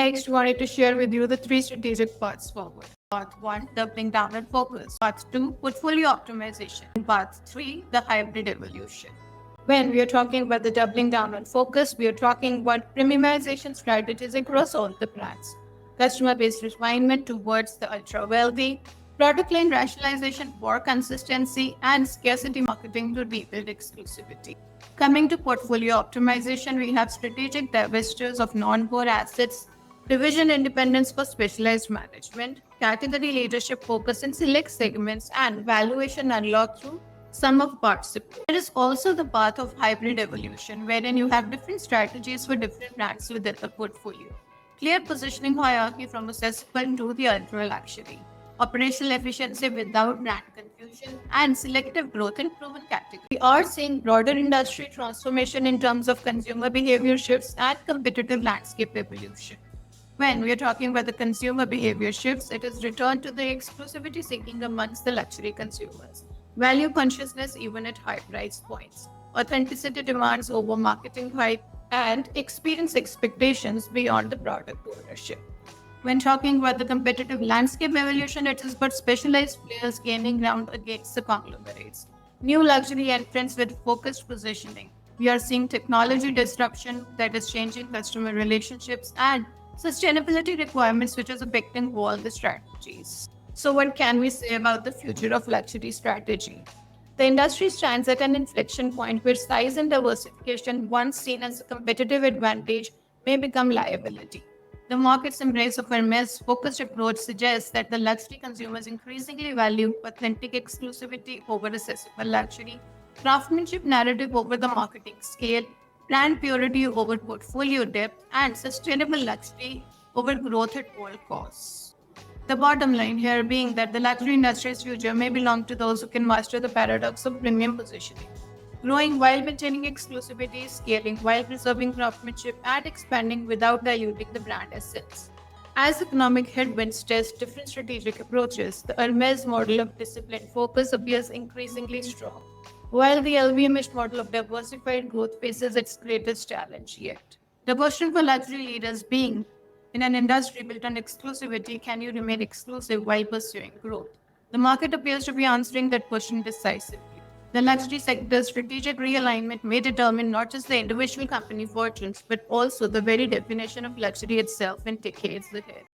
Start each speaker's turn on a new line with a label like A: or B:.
A: next, wanted to share with you the three strategic paths forward. Path 1, doubling down and focus. Path 2, portfolio optimization. And path 3, the hybrid evolution. When we are talking about the doubling down and focus, we are talking about premiumization strategies across all the brands. Customer-based refinement towards the ultra-wealthy, product line rationalization for consistency, and scarcity marketing to rebuild exclusivity. Coming to portfolio optimization, we have strategic divestitures of non-core assets, division independence for specialized management, category leadership focus in select segments, and valuation unlock through sum of parts support. There is also the path of hybrid evolution, wherein you have different strategies for different brands within the portfolio. Clear positioning hierarchy from accessible to the ultra luxury. Operational efficiency without brand confusion, and selective growth in proven categories. We are seeing broader industry transformation in terms of consumer behavior shifts and competitive landscape evolution. When we are talking about the consumer behavior shifts, it is return to the exclusivity seeking amongst the luxury consumers. Value consciousness even at high price points. Authenticity demands over marketing hype and experience expectations beyond the product ownership. When talking about the competitive landscape evolution, it is about specialized players gaining ground against the conglomerates. New luxury entrants with focused positioning. We are seeing technology disruption that is changing customer relationships and sustainability requirements which is affecting all the strategies. So what can we say about the future of luxury strategy? The industry stands at an inflection point where size and diversification, once seen as a competitive advantage, may become liability. The market's embrace of Hermes' focused approach suggests that the luxury consumers increasingly value authentic exclusivity over accessible luxury, craftsmanship narrative over the marketing scale, brand purity over portfolio depth, and sustainable luxury over growth at all costs. The bottom line here being that the luxury industry's future may belong to those who can master the paradox of premium positioning, growing while maintaining exclusivity, scaling while preserving craftsmanship, and expanding without diluting the brand essence. As economic headwinds test different strategic approaches, the Hermes model of disciplined focus appears increasingly strong, while the LVMH model of diversified growth faces its greatest challenge yet. The question for luxury leaders being, in an industry built on exclusivity, can you remain exclusive while pursuing growth? The market appears to be answering that question decisively. The luxury sector's strategic realignment may determine not just the individual company fortunes, but also the very definition of luxury itself in decades ahead.